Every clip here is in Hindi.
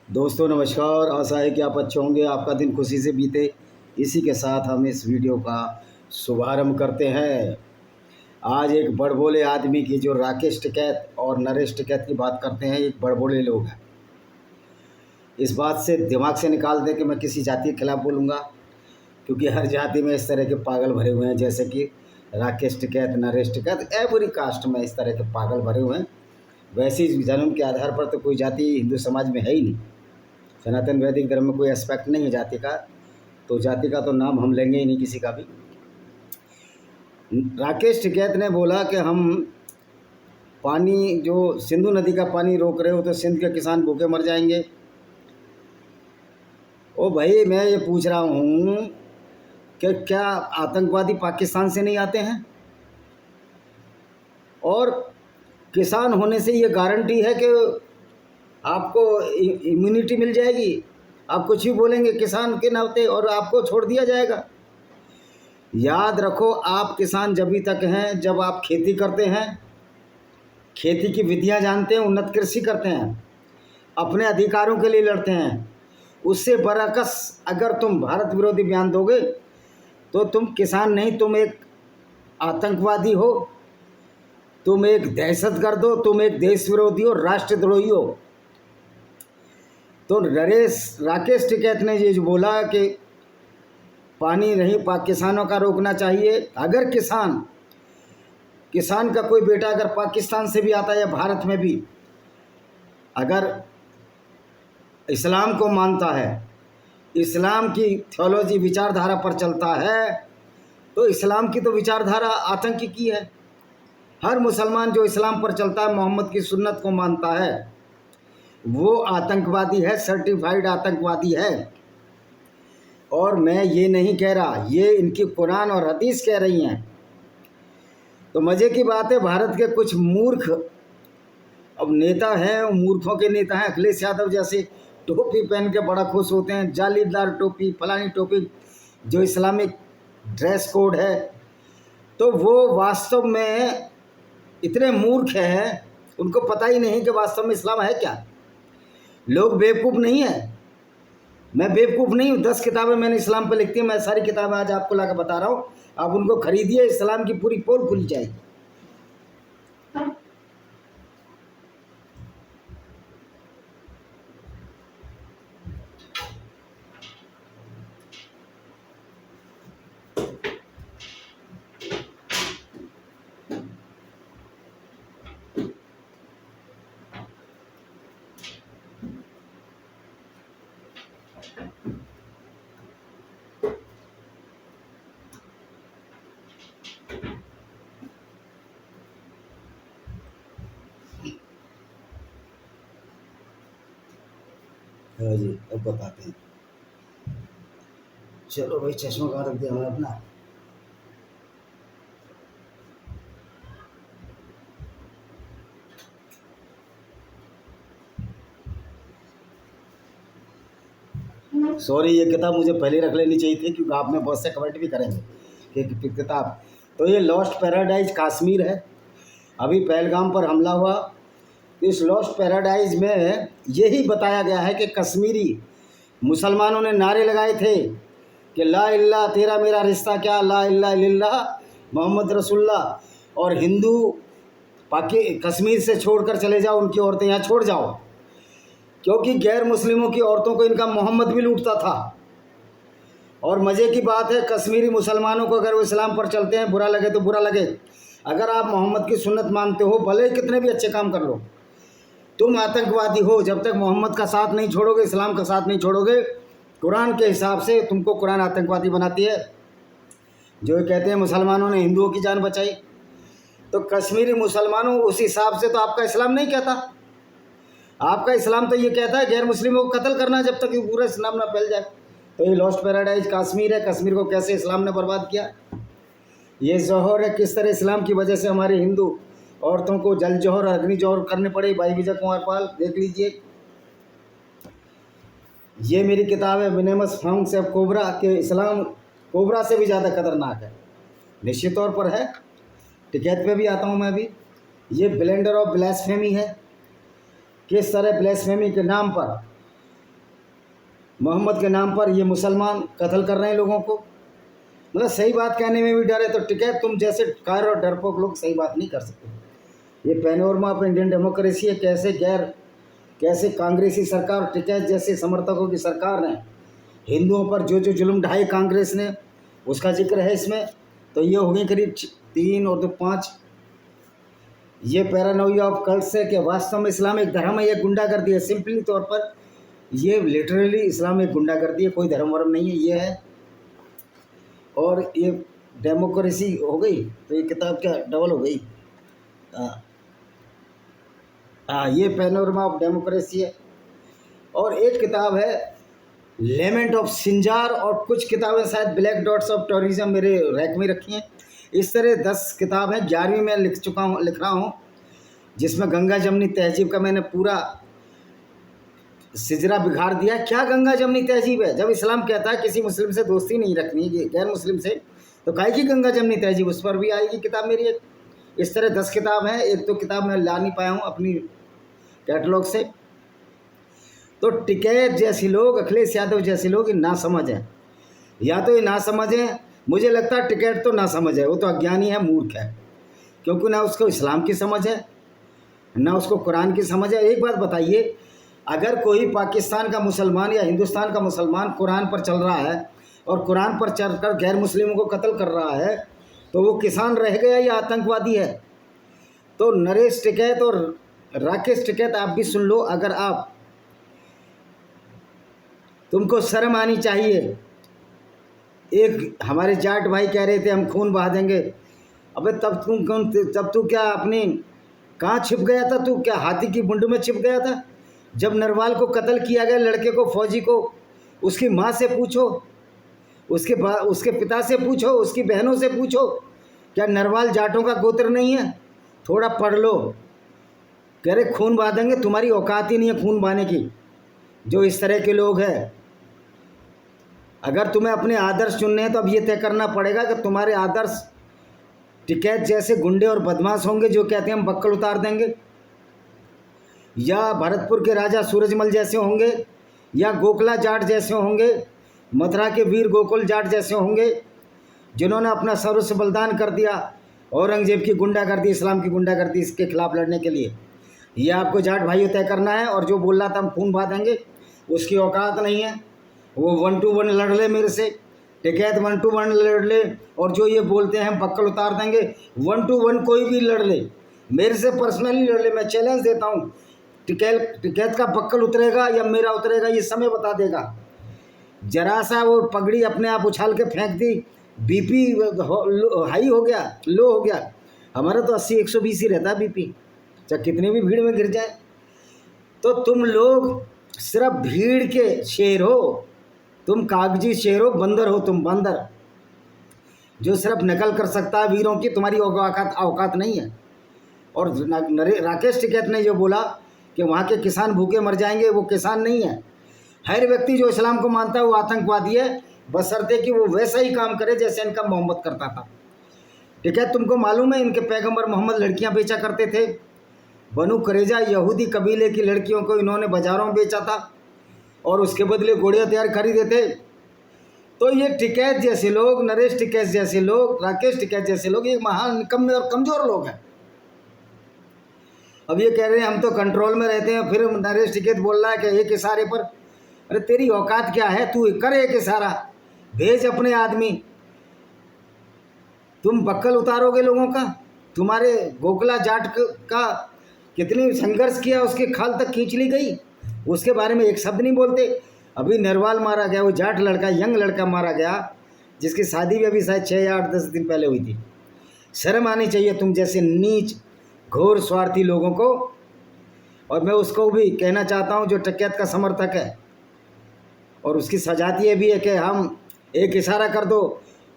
दोस्तों नमस्कार। आशा है कि आप अच्छे होंगे, आपका दिन खुशी से बीते। इसी के साथ हम इस वीडियो का शुभारंभ करते हैं। आज एक बड़बोले आदमी की, जो राकेश टिकैत और नरेश टिकैत की बात करते हैं, एक बड़बोले लोग हैं। इस बात से दिमाग से निकाल दें कि मैं किसी जाति के खिलाफ बोलूँगा, क्योंकि हर जाति में इस तरह के पागल भरे हुए हैं। जैसे कि राकेश टिकैत, नरेश टिकैत, एवरी कास्ट में इस तरह के पागल भरे हुए हैं। वैसे ही जन्म के आधार पर तो कोई जाति हिंदू समाज में है ही नहीं। सनातन वैदिक धर्म में कोई एस्पेक्ट नहीं है जाति का, तो जाति का तो नाम हम लेंगे ही नहीं किसी का भी। राकेश टिकैत ने बोला कि हम पानी, जो सिंधु नदी का पानी रोक रहे हो तो सिंध के किसान भूखे मर जाएंगे। ओ भाई, मैं ये पूछ रहा हूँ कि क्या आतंकवादी पाकिस्तान से नहीं आते हैं? और किसान होने से ये गारंटी है कि आपको इम्यूनिटी मिल जाएगी? आप कुछ भी बोलेंगे किसान के नाते और आपको छोड़ दिया जाएगा। याद रखो, आप किसान जब तक हैं जब आप खेती करते हैं, खेती की विधियां जानते हैं, उन्नत कृषि करते हैं, अपने अधिकारों के लिए लड़ते हैं। उससे बरअक्स अगर तुम भारत विरोधी बयान दोगे तो तुम किसान नहीं, तुम एक आतंकवादी हो, तुम एक दहशतगर्द हो, तुम एक देश विरोधी हो, राष्ट्रद्रोही हो। तो राकेश टिकैत ने ये जो बोला कि पानी नहीं किसानों का रोकना चाहिए। अगर किसान का कोई बेटा अगर पाकिस्तान से भी आता है या भारत में भी अगर इस्लाम को मानता है, इस्लाम की थियोलॉजी विचारधारा पर चलता है, तो इस्लाम की तो विचारधारा आतंकी की है। हर मुसलमान जो इस्लाम पर चलता है, मोहम्मद की सुन्नत को मानता है, वो आतंकवादी है, सर्टिफाइड आतंकवादी है। और मैं ये नहीं कह रहा, ये इनकी कुरान और हदीस कह रही हैं। तो मज़े की बात है, भारत के कुछ मूर्ख अब नेता हैं, मूर्खों के नेता हैं। अखिलेश यादव जैसे टोपी पहन के बड़ा खुश होते हैं, जालीदार टोपी, फलानी टोपी, जो इस्लामिक ड्रेस कोड है। तो वो वास्तव में इतने मूर्ख हैं, उनको पता ही नहीं कि वास्तव में इस्लाम है क्या। लोग बेवकूफ़ नहीं है, मैं बेवकूफ़ नहीं हूँ। 10 किताबें मैंने इस्लाम पर लिखती हैं, मैं सारी किताबें आज आपको लाकर बता रहा हूँ। आप उनको खरीदिए, इस्लाम की पूरी पोल खुल जाएगी। हाँ जी, अब बताते हैं। चलो भाई, चश्मा कहाँ रख दिया हमने अपना। सॉरी, ये किताब मुझे पहले रख लेनी चाहिए थी, क्योंकि आपने बहुत से कमेंट भी करेंगे कि किताब। तो ये लॉस्ट पैराडाइज कश्मीर है। अभी पहलगाम पर हमला हुआ, इस लॉस्ट पैराडाइज में यही बताया गया है कि कश्मीरी मुसलमानों ने नारे लगाए थे कि ला इल्ला तेरा मेरा रिश्ता क्या, ला इल्ला इल्लल्लाह मोहम्मद रसूलुल्लाह। और हिंदू कश्मीर से छोड़कर चले जाओ, उनकी औरतें यहाँ छोड़ जाओ, क्योंकि गैर मुस्लिमों की औरतों को इनका मोहम्मद भी लूटता था। और मज़े की बात है, कश्मीरी मुसलमानों को अगर वो इस्लाम पर चलते हैं, बुरा लगे तो बुरा लगे, अगर आप मोहम्मद की सुन्नत मानते हो, भले ही कितने भी अच्छे काम कर लो, तुम आतंकवादी हो। जब तक मोहम्मद का साथ नहीं छोड़ोगे, इस्लाम का साथ नहीं छोड़ोगे, कुरान के हिसाब से तुमको कुरान आतंकवादी बनाती है। जो कहते हैं मुसलमानों ने हिंदुओं की जान बचाई, तो कश्मीरी मुसलमानों उस हिसाब से तो आपका इस्लाम नहीं कहता। आपका इस्लाम तो ये कहता है गैर मुस्लिमों को कत्ल करना, जब तक ये पूरा इस्लाम ना फैल जाए। तो ये लॉस्ट पैराडाइज कश्मीर है। कश्मीर को कैसे इस्लाम ने बर्बाद किया, ये जौहर है। किस तरह इस्लाम की वजह से हमारे हिंदू औरतों को जल जौहर, अग्नि जौहर करने पड़े। भाई विजय कुमार पाल, देख लीजिए। ये मेरी किताब है, विनेमस फंक्स ऑफ कोबरा, के इस्लाम कोबरा से भी ज़्यादा खतरनाक है, निश्चित तौर पर है। टिकैत पे भी आता हूँ मैं भी। ये ब्लेंडर ऑफ ब्लास्फेमी है, किस तरह ब्लास्फेमी के नाम पर मोहम्मद के नाम पर ये मुसलमान कत्ल कर रहे हैं लोगों को। मतलब सही बात कहने में भी डर है। तो टिकैत तुम जैसे कार और डरपोक लोग सही बात नहीं कर सकते। ये पैनोरमा ऑफ इंडियन डेमोक्रेसी है। कैसे कांग्रेसी सरकार और टिकैत जैसे समर्थकों की सरकार ने हिंदुओं पर जो जो जुल्म ढाए कांग्रेस ने, उसका जिक्र है इसमें। तो ये हो गई करीब 3 और 2 5। ये पैरानोइया ऑफ कल्ट्स है कि वास्तव में इस्लाम एक धर्म है, ये गुंडागर्दी है। सिंपली तौर पर ये लिटरली इस्लाम एक गुंडागर्दी है, कोई धर्म वर्म नहीं है, ये है। और ये डेमोक्रेसी हो गई तो ये किताब क्या डबल हो गई। ये पैनोरमा ऑफ डेमोक्रेसी है। और एक किताब है लेमेंट ऑफ सिंजार, और कुछ किताबें शायद ब्लैक डॉट्स ऑफ टेररिज्म मेरे रैक में रखी हैं। इस तरह 10 किताब हैं। 11वीं मैं लिख रहा हूँ, जिसमें गंगा जमनी तहजीब का मैंने पूरा सिजरा बिगाड़ दिया। क्या गंगा जमनी तहजीब है? जब इस्लाम कहता है किसी मुस्लिम से दोस्ती नहीं रखनी है, गैर मुस्लिम से, तो काहे की गंगा जमनी तहजीब? उस पर भी आएगी किताब मेरी एक। इस तरह 10 किताब हैं। एक तो किताब मैं ला नहीं पाया हूँ अपनी कैटलॉग से। तो टिकैत जैसी लोग, अखिलेश यादव जैसे लोग ना समझ हैं, या तो ये ना समझें। मुझे लगता है टिकैत तो ना समझ है, वो तो अज्ञानी है, मूर्ख है, क्योंकि ना उसको इस्लाम की समझ है ना उसको कुरान की समझ है। एक बात बताइए, अगर कोई पाकिस्तान का मुसलमान या हिंदुस्तान का मुसलमान कुरान पर चल रहा है और कुरान पर चलकर गैर मुस्लिमों को कत्ल कर रहा है, तो वो किसान रह गया या आतंकवादी है? तो नरेश टिकैत और राकेश टिकैत, आप भी सुन लो। अगर आप, तुमको शर्म आनी चाहिए। एक हमारे जाट भाई कह रहे थे हम खून बहा देंगे। अबे तब तू क्या अपनी कहाँ छिप गया था? तू क्या हाथी की मुंड में छिप गया था? जब नरवाल को कत्ल किया गया, लड़के को, फौजी को, उसकी माँ से पूछो, उसके पिता से पूछो, उसकी बहनों से पूछो, क्या नरवाल जाटों का गोत्र नहीं है? थोड़ा पढ़ लो। कह रहे खून बहा देंगे, तुम्हारी औकात ही नहीं है खून बहाने की, जो इस तरह के लोग हैं। अगर तुम्हें अपने आदर्श चुनने हैं तो अब ये तय करना पड़ेगा कि तुम्हारे आदर्श टिकैत जैसे गुंडे और बदमाश होंगे जो कहते हैं हम बक्कल उतार देंगे, या भरतपुर के राजा सूरजमल जैसे होंगे, या गोखला जाट जैसे होंगे, मथुरा के वीर गोकुल जाट जैसे होंगे, जिन्होंने अपना सर्वस्व बलिदान कर दिया औरंगजेब की गुंडागर्दी, इस्लाम की गुंडागर्दी, इसके खिलाफ लड़ने के लिए। ये आपको जाट भाइयों तय करना है। और जो बोल रहा था हम खून बहा देंगे, उसकी औकात नहीं है। वो 1 to 1 लड़ ले मेरे से, टिकैत 1 to 1 लड़ ले, और जो ये बोलते हैं हम बक्कल उतार देंगे, 1 to 1 कोई भी लड़ ले, मेरे से पर्सनली लड़ ले। मैं चैलेंज देता हूँ, टिकैत का बक्कल उतरेगा या मेरा उतरेगा, ये समय बता देगा। जरा सा वो पगड़ी अपने आप उछाल के फेंक दी, बीपी हाई हो गया, लो हो गया। हमारा तो 80-120 ही रहता है बीपी, चाहे कितनी भी भीड़ में गिर जाए। तो तुम लोग सिर्फ भीड़ के शेर हो, तुम कागजी शेर हो, बंदर हो तुम, बंदर जो सिर्फ नकल कर सकता है वीरों की। तुम्हारी औकात नहीं है। और राकेश टिकैत ने जो बोला कि वहाँ के किसान भूखे मर जाएंगे, वो किसान नहीं है। हर व्यक्ति जो इस्लाम को मानता है वो आतंकवादी है, बशर्ते कि वो वैसा ही काम करे जैसे इनका मोहम्मद करता था। टिकैत, तुमको मालूम है इनके पैगंबर मोहम्मद लड़कियां बेचा करते थे? बनु करेजा यहूदी कबीले की लड़कियों को इन्होंने बाजारों में बेचा था और उसके बदले घोड़ियाँ तैयार खरीदे थे। तो ये टिकैत जैसे लोग, नरेश टिकैत जैसे लोग, राकेश टिकैत जैसे लोग, ये महान निकम्मे और कमज़ोर लोग हैं। अब ये कह रहे हैं हम तो कंट्रोल में रहते हैं, फिर नरेश टिकैत बोल रहा है कि एक इशारे पर। अरे तेरी औकात क्या है? तू कर एक इशारा, भेज अपने आदमी। तुम बक्कल उतारोगे लोगों का? तुम्हारे गोखला जाट का कितनी संघर्ष किया, उसके खाल तक खींच ली गई, उसके बारे में एक शब्द नहीं बोलते। अभी नरवाल मारा गया, वो जाट लड़का, यंग लड़का मारा गया, जिसकी शादी भी अभी शायद 6 या 8-10 दिन पहले हुई थी। शर्म आनी चाहिए तुम जैसे नीच घोर स्वार्थी लोगों को। और मैं उसको भी कहना चाहता हूँ जो टिकैत का समर्थक है और उसकी सजाती भी है कि हम एक इशारा कर दो,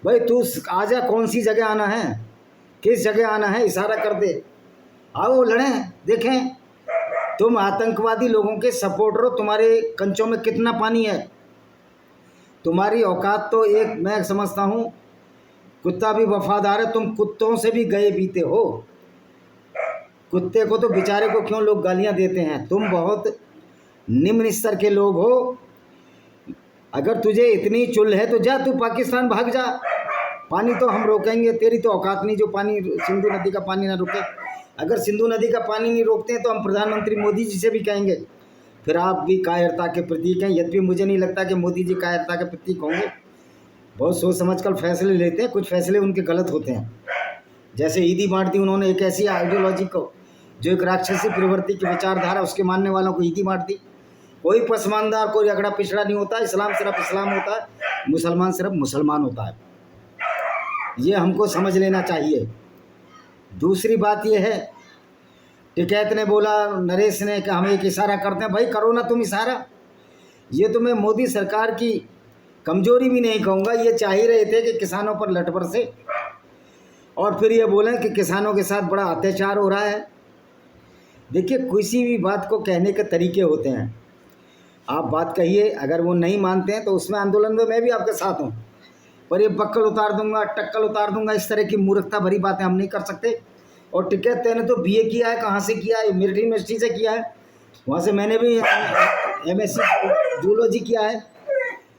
भाई तू आजा, कौन सी जगह आना है, किस जगह आना है, इशारा कर दे, आओ लड़ें, देखें। तुम आतंकवादी लोगों के सपोर्टर हो, तुम्हारे कंचों में कितना पानी है। तुम्हारी औकात तो एक, मैं समझता हूँ कुत्ता भी वफादार है, तुम कुत्तों से भी गए बीते हो। कुत्ते को तो बेचारे को क्यों लोग गालियाँ देते हैं? तुम बहुत निम्न स्तर के लोग हो। अगर तुझे इतनी चुल है तो जा तू पाकिस्तान भाग जा, पानी तो हम रोकेंगे, तेरी तो औकात नहीं जो पानी सिंधु नदी का पानी ना रोके। अगर सिंधु नदी का पानी नहीं रोकते हैं तो हम प्रधानमंत्री मोदी जी से भी कहेंगे। फिर आप भी कायरता के प्रतीक हैं, यद्यपि मुझे नहीं लगता कि मोदी जी कायरता के प्रतीक होंगे। बहुत सोच समझ कर फैसले लेते हैं, कुछ फैसले उनके गलत होते हैं। जैसे ईदी बांट दी उन्होंने, एक ऐसी आइडियोलॉजी को जो एक राक्षसी प्रवृत्ति की विचारधारा उसके मानने वालों को ईदी बांट दी। कोई पसमानदार कोई अगड़ा पिछड़ा नहीं होता, इस्लाम सिर्फ इस्लाम होता है, मुसलमान सिर्फ मुसलमान होता है, ये हमको समझ लेना चाहिए। दूसरी बात यह है, टिकैत ने बोला, नरेश ने, कि हम एक इशारा करते हैं। भाई करो ना तुम इशारा, ये तो मैं मोदी सरकार की कमजोरी भी नहीं कहूँगा, ये चाह ही रहे थे कि किसानों पर लट बरसे और फिर ये बोलें कि किसानों के साथ बड़ा अत्याचार हो रहा है। देखिए किसी भी बात को कहने के तरीके होते हैं, आप बात कहिए, अगर वो नहीं मानते हैं तो उसमें आंदोलन में मैं भी आपके साथ हूँ, पर ये बक्कल उतार दूंगा, टक्कल उतार दूंगा, इस तरह की मूर्खता भरी बातें हम नहीं कर सकते। और टिकैत ने तो बीए किया है, कहाँ से किया है? मेरिट यूनिवर्सिटी से किया है, वहाँ से मैंने भी एमएससी जूलॉजी किया है।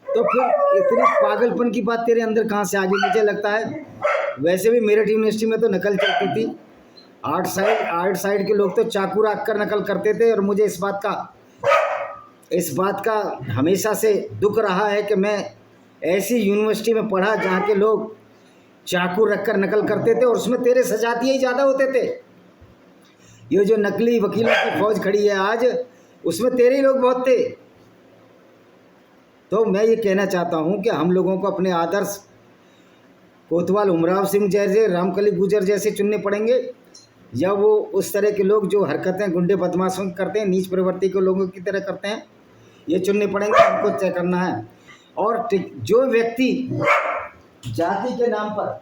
तो फिर इतनी पागलपन की बात तेरे अंदर कहाँ से आ गई? मुझे लगता है वैसे भी मेरिट यूनिवर्सिटी में तो नकल चलती थी, आर्ट साइड के लोग तो चाकू रख कर नकल करते थे। और मुझे इस बात का हमेशा से दुख रहा है कि मैं ऐसी यूनिवर्सिटी में पढ़ा जहाँ के लोग चाकू रख कर नकल करते थे और उसमें तेरे सजातीय ही ज़्यादा होते थे। ये जो नकली वकीलों की फौज खड़ी है आज, उसमें तेरे ही लोग बहुत थे। तो मैं ये कहना चाहता हूँ कि हम लोगों को अपने आदर्श कोतवाल उमराव सिंह जैसे, रामकली गुजर जैसे चुनने पड़ेंगे, या वो उस तरह के लोग जो हरकतें गुंडे बदमाशों की करते हैं, नीच प्रवृत्ति के लोगों की तरह करते हैं, ये चुनने पड़ेंगे, हमको तय करना है। और जो व्यक्ति जाति के नाम पर,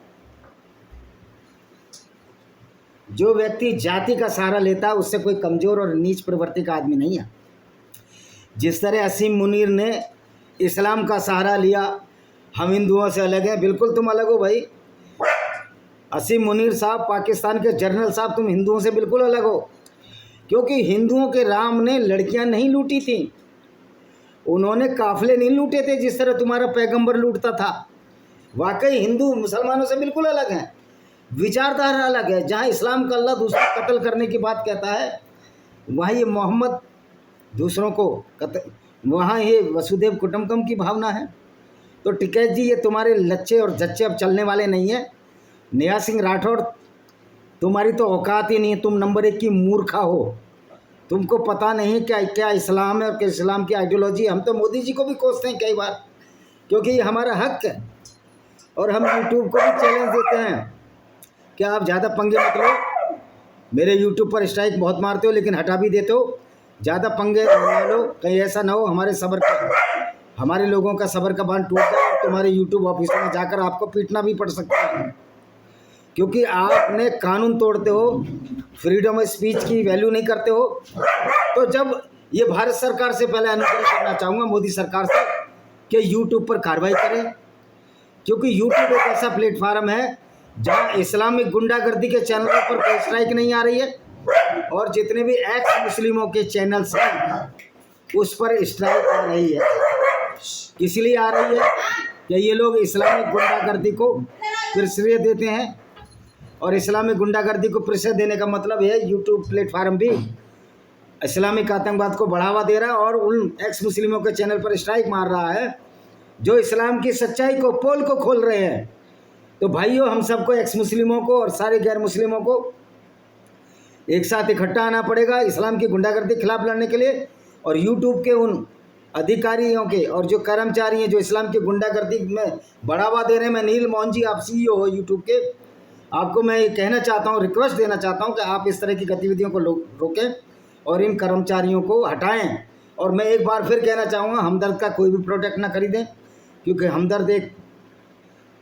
जो व्यक्ति जाति का सहारा लेता है, उससे कोई कमज़ोर और नीच प्रवृत्ति का आदमी नहीं है। जिस तरह असीम मुनीर ने इस्लाम का सहारा लिया, हम हिंदुओं से अलग हैं, बिल्कुल तुम अलग हो भाई। असीम मुनीर साहब, पाकिस्तान के जनरल साहब, तुम हिंदुओं से बिल्कुल अलग हो, क्योंकि हिंदुओं के राम ने लड़कियां नहीं लूटी थी, उन्होंने काफिले नहीं लूटे थे जिस तरह तुम्हारा पैगंबर लूटता था। वाकई हिंदू मुसलमानों से बिल्कुल अलग हैं, विचारधारा अलग है। जहाँ इस्लाम का अल्लाह दूसरा कत्ल करने की बात कहता है, वहाँ ये मोहम्मद दूसरों को कत्ल, वहाँ ये वसुदेव कुटुंबकम की भावना है। तो टिकैत जी, ये तुम्हारे लच्चे और जच्चे अब चलने वाले नहीं हैं। नेहा सिंह राठौड़, तुम्हारी तो औकात ही नहीं है, तुम नंबर 1 की मूर्खा हो, तुमको पता नहीं क्या इस्लाम है और क्या इस्लाम की आइडियोलॉजी। हम तो मोदी जी को भी कोसते हैं कई बार, क्योंकि ये हमारा हक है। और हम यूट्यूब को भी चैलेंज देते हैं कि आप ज़्यादा पंगे मत लो, मेरे यूट्यूब पर स्ट्राइक बहुत मारते हो लेकिन हटा भी देते हो, ज़्यादा पंगे ना लो, कहीं ऐसा ना हो हमारे लोगों का सब्र का बांध टूट जाए और तुम्हारे यूट्यूब ऑफिसों में जाकर आपको पीटना भी पड़ सकता है, क्योंकि आपने कानून तोड़ते हो, फ्रीडम ऑफ स्पीच की वैल्यू नहीं करते हो। तो जब ये भारत सरकार से पहले अनुरोध करना चाहूँगा, मोदी सरकार से, कि यूट्यूब पर कार्रवाई करें, क्योंकि यूट्यूब एक ऐसा प्लेटफार्म है जहाँ इस्लामिक गुंडागर्दी के चैनलों पर कोई स्ट्राइक नहीं आ रही है, और जितने भी एक्स मुस्लिमों के चैनल्स हैं उस पर स्ट्राइक आ रही है। किस लिए आ रही है? कि ये लोग इस्लामिक गुंडागर्दी को प्रेशर देते हैं, और इस्लामिक गुंडागर्दी को प्रेशर देने का मतलब है यूट्यूब प्लेटफार्म भी इस्लामिक आतंकवाद को बढ़ावा दे रहा है और उन एक्स मुस्लिमों के चैनल पर स्ट्राइक मार रहा है जो इस्लाम की सच्चाई को, पोल को खोल रहे हैं। तो भाइयों, हम सबको, एक्स मुस्लिमों को और सारे गैर मुस्लिमों को एक साथ इकट्ठा आना पड़ेगा इस्लाम की गुंडागर्दी के खिलाफ लड़ने के लिए। और यूट्यूब के उन अधिकारियों के और जो कर्मचारी हैं जो इस्लाम की गुंडागर्दी में बढ़ावा दे रहे हैं, मैं नील मोहन जी, आप CEO हो यूट्यूब के, आपको मैं ये कहना चाहता हूँ, रिक्वेस्ट देना चाहता हूँ कि आप इस तरह की गतिविधियों को रोकें और इन कर्मचारियों को हटाएं। और मैं एक बार फिर कहना चाहूँगा, हमदर्द का कोई भी प्रोडक्ट ना खरीदें, क्योंकि हमदर्द एक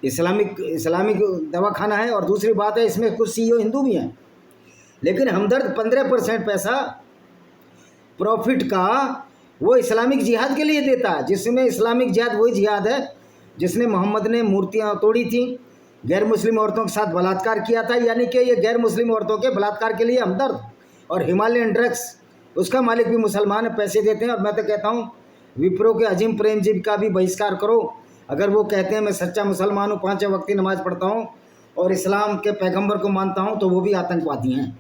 इस्लामिक दवाखाना है। और दूसरी बात है, इसमें कुछ CEO हिंदू भी हैं, लेकिन हमदर्द 15% पैसा प्रॉफिट का वो इस्लामिक जिहाद के लिए देता है, जिसमें इस्लामिक जिहाद वही जिहाद है जिसने मोहम्मद ने मूर्तियाँ तोड़ी थी, गैर मुस्लिम औरतों के साथ बलात्कार किया था। यानी कि ये गैर मुस्लिम औरतों के बलात्कार के लिए हमदर्द और हिमालयन ड्रग्स, उसका मालिक भी मुसलमान है, पैसे देते हैं। और मैं तो कहता हूँ विप्रो के अजीम प्रेमजी का भी बहिष्कार करो। अगर वो कहते हैं मैं सच्चा मुसलमान हूँ, 5 वक्त की नमाज़ पढ़ता हूँ और इस्लाम के पैगंबर को मानता हूँ, तो वो भी आतंकवादी हैं,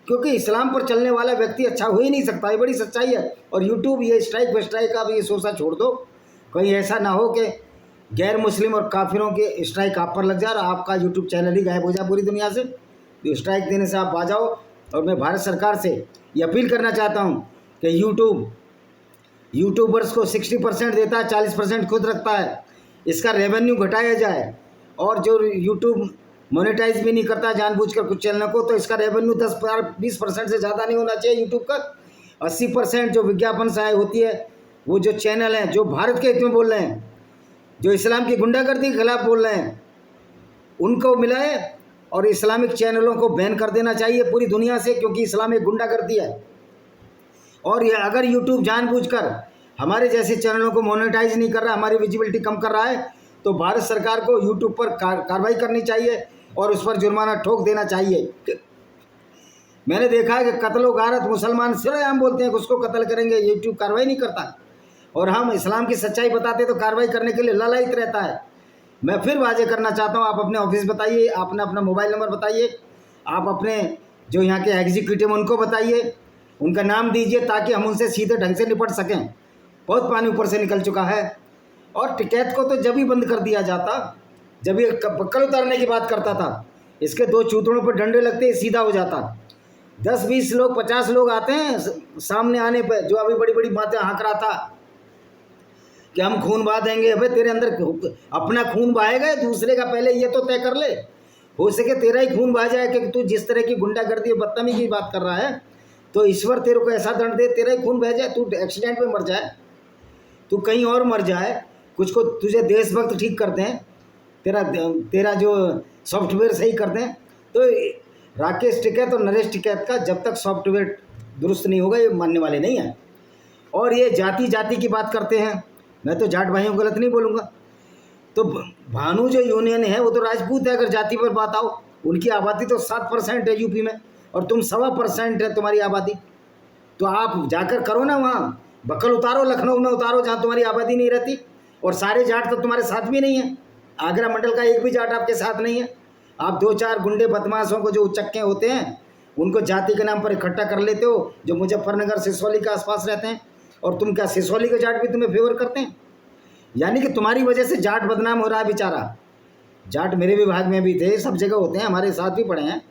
क्योंकि इस्लाम पर चलने वाला व्यक्ति अच्छा हो ही नहीं सकता। ये बड़ी सच्चाई है। और यूट्यूब ये स्ट्राइक वेस्ट्राइक का भी ये सोचा छोड़ दो, कहीं ऐसा ना हो कि गैर मुस्लिम और काफिरों के स्ट्राइक आप पर लग जाए और आपका यूट्यूब चैनल ही गायब हो जाए पूरी दुनिया से। तो स्ट्राइक देने से आप आ जाओ। और मैं भारत सरकार से ये अपील करना चाहता हूँ कि यूट्यूबर्स को 60% देता है, 40% खुद रखता है, इसका रेवेन्यू घटाया जाए। और जो यूट्यूब मोनेटाइज भी नहीं करता जानबूझकर कुछ चैनलों को, तो इसका रेवेन्यू 10-20% से ज़्यादा नहीं होना चाहिए यूट्यूब का। 80% जो विज्ञापन सहाय होती है, वो जो चैनल हैं जो भारत के हित में बोल रहे हैं, जो इस्लाम की गुंडागर्दी के खिलाफ बोल रहे हैं, उनको मिलाए। और इस्लामिक चैनलों को बैन कर देना चाहिए पूरी दुनिया से, क्योंकि इस्लाम एक गुंडागर्दी है। और ये अगर यूट्यूब जानबूझकर हमारे जैसे चैनलों को मोनेटाइज नहीं कर रहा, हमारी विजिबिलिटी कम कर रहा है, तो भारत सरकार को यूट्यूब पर कार्रवाई करनी चाहिए और उस पर जुर्माना ठोक देना चाहिए। मैंने देखा है कि कत्लो गारत मुसलमान सिर्फ बोलते हैं कि उसको कत्ल करेंगे, यूट्यूब कार्रवाई नहीं करता। और हम इस्लाम की सच्चाई बताते तो कार्रवाई करने के लिए ललायित रहता है। मैं फिर वाजे करना चाहता हूँ, आप अपने ऑफिस बताइए, आपने अपना मोबाइल नंबर बताइए, आप अपने जो यहाँ के एग्जीक्यूटिव उनको बताइए, उनका नाम दीजिए, ताकि हम उनसे सीधे ढंग से निपट सकें। बहुत पानी ऊपर से निकल चुका है। और टिकैत को तो जब ही बंद कर दिया जाता जब ये बक्कल उतारने की बात करता था। इसके 2 चूतड़ों पर डंडे लगते सीधा हो जाता। 10-20 लोग 50 लोग आते हैं सामने आने पर, जो अभी बड़ी बड़ी बातें हाँक रहा था कि हम खून बहा देंगे। अबे तेरे अंदर अपना खून बहाएगा, दूसरे का पहले ये तो तय कर ले। हो सके तेरा ही खून बहा जाए कि तू जिस तरह की गुंडागर्दी और बदतमीजी की बात कर रहा है, तो ईश्वर तेरे को ऐसा दंड दे, तेरा ही खून बह जाए, तू एक्सीडेंट में मर जाए, तू कहीं और मर जाए, कुछ को तुझे देशभक्त ठीक कर दें, तेरा जो सॉफ्टवेयर सही कर दें। तो राकेश टिकैत और नरेश टिकैत का जब तक सॉफ्टवेयर दुरुस्त नहीं होगा, ये मानने वाले नहीं हैं। और ये जाति की बात करते हैं। मैं तो जाट भाइयों को गलत नहीं बोलूँगा। तो भानु जो यूनियन है वो तो राजपूत है। अगर जाति पर बात आओ, उनकी आबादी तो 7% है यूपी में, और तुम 1.25% है तुम्हारी आबादी। तो आप जाकर करो ना, वहाँ बक्कल उतारो, लखनऊ में उतारो, जहाँ तुम्हारी आबादी नहीं रहती। और सारे जाट तो तुम्हारे साथ भी नहीं है। आगरा मंडल का एक भी जाट आपके साथ नहीं है। आप 2-4 गुंडे बदमाशों को, जो उचक्के होते हैं, उनको जाति के नाम पर इकट्ठा कर लेते हो, जो मुजफ्फरनगर सिसौली के आसपास रहते हैं। और तुम क्या सिसौली के जाट भी तुम्हें फेवर करते हैं? यानी कि तुम्हारी वजह से जाट बदनाम हो रहा है बेचारा। जाट मेरे विभाग में भी थे, सब जगह होते हैं, हमारे साथ भी पढ़े हैं,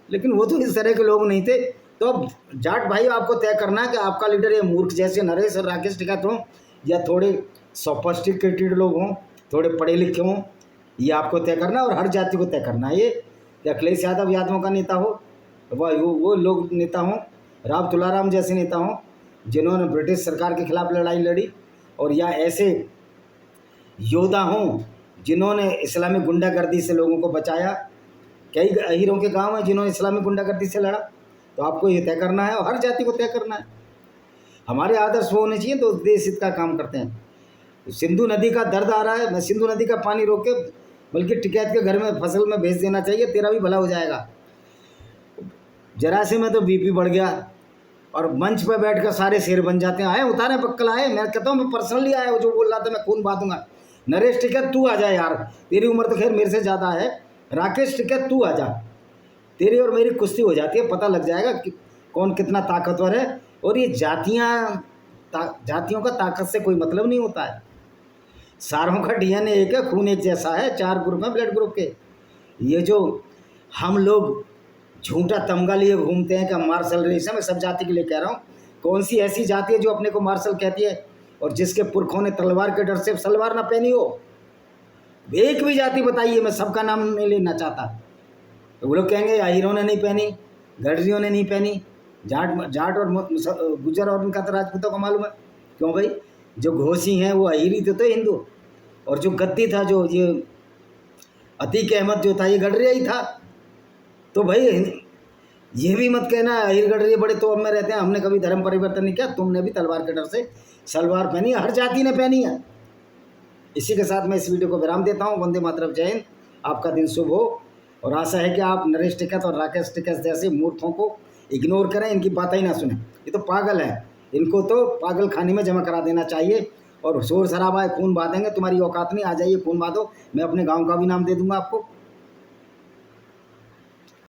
लेकिन वो तो इस तरह के लोग नहीं थे। तो अब जाट भाई आपको तय करना है कि आपका लीडर ये मूर्ख जैसे नरेश और राकेश टिकैत हों, या थोड़े सोफिस्टिकेटेड लोग हों, थोड़े पढ़े लिखे हों, ये आपको तय करना। और हर जाति को तय करना है ये, कि अखिलेश यादव यादवों का नेता हो, वो लोग नेता हों, राव तुलाराम जैसे नेता हों जिन्होंने ब्रिटिश सरकार के खिलाफ लड़ाई लड़ी, और या ऐसे योद्धा हों जिन्होंने इस्लामिक गुंडागर्दी से लोगों को बचाया। कई हीरों के गांव हैं जिन्होंने इस्लामिक गुंडागर्दी से लड़ा। तो आपको ये तय करना है, और हर जाति को तय करना है। हमारे आदर्श वो होने चाहिए, तो देश हित का काम करते हैं। सिंधु नदी का दर्द आ रहा है, मैं सिंधु नदी का पानी रोक के बल्कि टिकैत के घर में फसल में भेज देना चाहिए, तेरा भी भला हो जाएगा। जरा से में तो बीपी बढ़ गया, और मंच पर बैठकर सारे शेर बन जाते हैं। आए उतारे बक्कल आए, मैं कहता हूँ मैं पर्सनली आया, जो बोल रहा था मैं खून बहा दूंगा। नरेश टिकैत तू आ जा यार, तेरी उम्र तो खैर मेरे से ज़्यादा है। राकेश टिकैत तू आ जा, तेरी और मेरी कुश्ती हो जाती है, पता लग जाएगा कि कौन कितना ताकतवर है। और ये जातियों का ताकत से कोई मतलब नहीं होता है। सारों का DNA एक है, खून एक जैसा है, 4 ग्रुप हैं ब्लड ग्रुप के। ये जो हम लोग झूठा तमगा लिए घूमते हैं कि हम मार्शल रेस है, मैं सब जाति के लिए कह रहा हूँ। कौन सी ऐसी जाति है जो अपने को मार्शल कहती है और जिसके पुरखों ने तलवार के डर से सलवार ना पहनी हो? एक भी जाति बताइए, मैं सबका नाम नहीं लेना चाहता। तो वो लोग कहेंगे अहीरों ने नहीं पहनी, गडरियों ने नहीं पहनी, जाट और गुजर और उनका तो राजपूतों को मालूम है। क्यों भाई? जो घोसी हैं वो अहीरी तो हिंदू, और जो गद्दी था, जो ये अतीक अहमद जो था, ये गडरिया ही था। तो भाई ये भी मत कहना अहीर गडरिया बड़े तौर में रहते हैं, हमने कभी धर्म परिवर्तन नहीं किया। तुमने भी तलवार के डर से सलवार पहनी है, हर जाति ने पहनी है। इसी के साथ मैं इस वीडियो को विराम देता हूँ। वंदे मातरम, जय हिंद। आपका दिन शुभ हो, और आशा है कि आप नरेश टिकैत और राकेश टिकैत जैसे मूर्खों को इग्नोर करें, इनकी बातें ही ना सुने। ये तो पागल है। इनको तो पागल खाने में जमा करा देना चाहिए। और शोर शराबा है, खून बहा देंगे, तुम्हारी औकात नहीं, आ जाइए खून बहा दो, मैं अपने गांव का भी नाम दे दूंगा आपको।